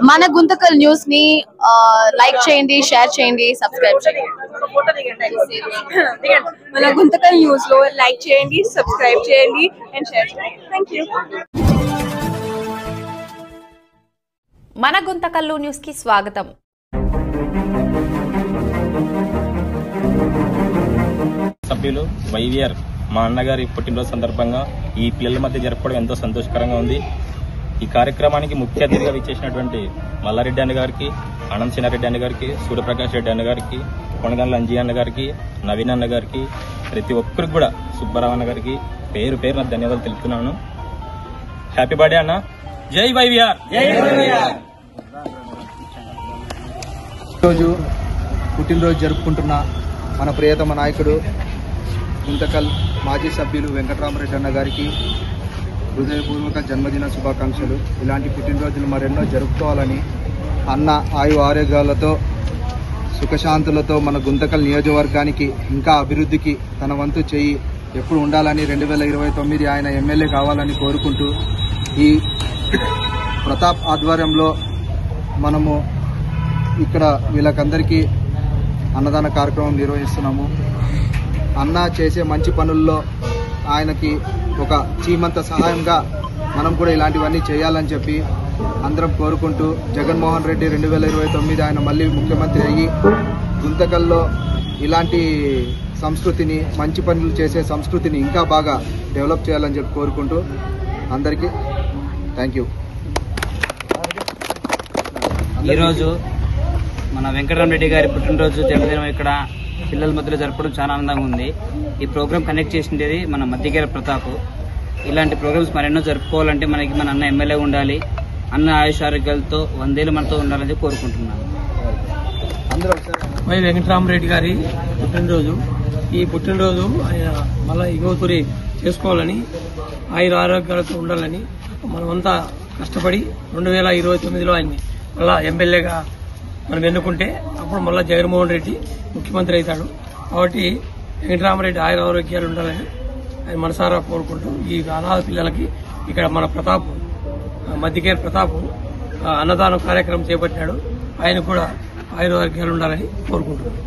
మన గుంతకల్ న్యూస్ ని లైక్ చేయండి, షేర్ చేయండి, సబ్స్క్రైబ్ చేయండి. మన గుంతకల్ న్యూస్ లో లైక్ చేయండి, సబ్స్క్రైబ్ చేయండి అండ్ షేర్ చేయండి. థాంక్యూ. మన గుంతకల్లు న్యూస్ కి స్వాగతం. సభ్యులు వైవిఆర్ మా అన్నగారి పుట్టినరోజు సందర్భంగా ఈ పిల్లల మధ్య జరపడం ఎంతో సంతోషకరంగా ఉంది. ఈ కార్యక్రమానికి ముఖ్య అతిథిగా విచ్చేసినటువంటి మల్లారెడ్డి అన్న గారికి, అనంత్ చిన్నారెడ్డి అన్న గారికి, సూర్యప్రకాష్ రెడ్డి అన్న గారికి, కొనగండ్ల అంజీ అన్న గారికి, నవీన్ అన్న గారికి, ప్రతి ఒక్కరికి కూడా సుబ్బారావు అన్న గారికి పేరు పేరున ధన్యవాదాలు తెలుపుతున్నాను. హ్యాపీ బర్త్డే అన్న. జై వైవిఆర్. ఈరోజు పుట్టినరోజు జరుపుకుంటున్న మన ప్రియతమ నాయకుడు గుంతకల్ మాజీ సభ్యులు వెంకటరామరెడ్డి అన్న గారికి హృదయపూర్వక జన్మదిన శుభాకాంక్షలు. ఇలాంటి పుట్టినరోజులు మరెన్నో జరుపుకోవాలని, అన్న ఆయు ఆరోగ్యాలతో సుఖశాంతులతో మన గుంతకల్ నియోజకవర్గానికి ఇంకా అభివృద్ధికి తన వంతు చేయి ఎప్పుడు ఉండాలని 2029 ఆయన ఎమ్మెల్యే కావాలని కోరుకుంటూ ఈ ప్రతాప్ ఆధ్వర్యంలో మనము ఇక్కడ వీళ్ళకందరికీ అన్నదాన కార్యక్రమం నిర్వహిస్తున్నాము. అన్న చేసే మంచి పనుల్లో ఆయనకి ఒక చీమంత సహాయంగా మనం కూడా ఇలాంటివన్నీ చేయాలని చెప్పి అందరం కోరుకుంటూ, జగన్మోహన్ రెడ్డి 2029 ఆయన మళ్ళీ ముఖ్యమంత్రి అయ్యి గుంతకల్లో ఇలాంటి సంస్కృతిని, మంచి పనులు చేసే సంస్కృతిని ఇంకా బాగా డెవలప్ చేయాలని చెప్పి కోరుకుంటూ అందరికీ థ్యాంక్ యూ. ఈరోజు మన వెంకటరామరెడ్డి గారి పుట్టినరోజు జన్మదినం ఇక్కడ పిల్లల మధ్యలో జరపడం చాలా ఆనందంగా ఉంది. ఈ ప్రోగ్రామ్ కండక్ట్ చేసిండేది మన మధ్యకేర ప్రతాప్. ఇలాంటి ప్రోగ్రామ్స్ మరెన్నో జరుపుకోవాలంటే మనకి మన అన్న ఎమ్మెల్యే ఉండాలి, అన్న ఆయుష్ ఆరోగ్యాలతో 100 ఏళ్ళు మనతో ఉండాలని కోరుకుంటున్నాను. వై వెంకటరామరెడ్డి గారి పుట్టినరోజు. ఈ పుట్టినరోజు ఆయన మళ్ళీ ఇగోతురి చేసుకోవాలని, ఆయుర ఆరోగ్యాలతో ఉండాలని మనమంతా కష్టపడి 2029లో ఆయన్ని మళ్ళా ఎమ్మెల్యేగా మనం ఎన్నుకుంటే అప్పుడు మళ్ళీ జగన్మోహన్ రెడ్డి ముఖ్యమంత్రి అవుతాడు. కాబట్టి వెంకటరామరెడ్డి ఆయుర ఆరోగ్యాలు ఉండాలని ఆయన మనసారా కోరుకుంటూ ఈ అనాథ పిల్లలకి ఇక్కడ మన ప్రతాప్ మధ్యకేర్ ప్రతాప్ అన్నదానం కార్యక్రమం చేపట్టాడు. ఆయన కూడా ఆయుర ఆరోగ్యాలు ఉండాలని కోరుకుంటున్నాడు.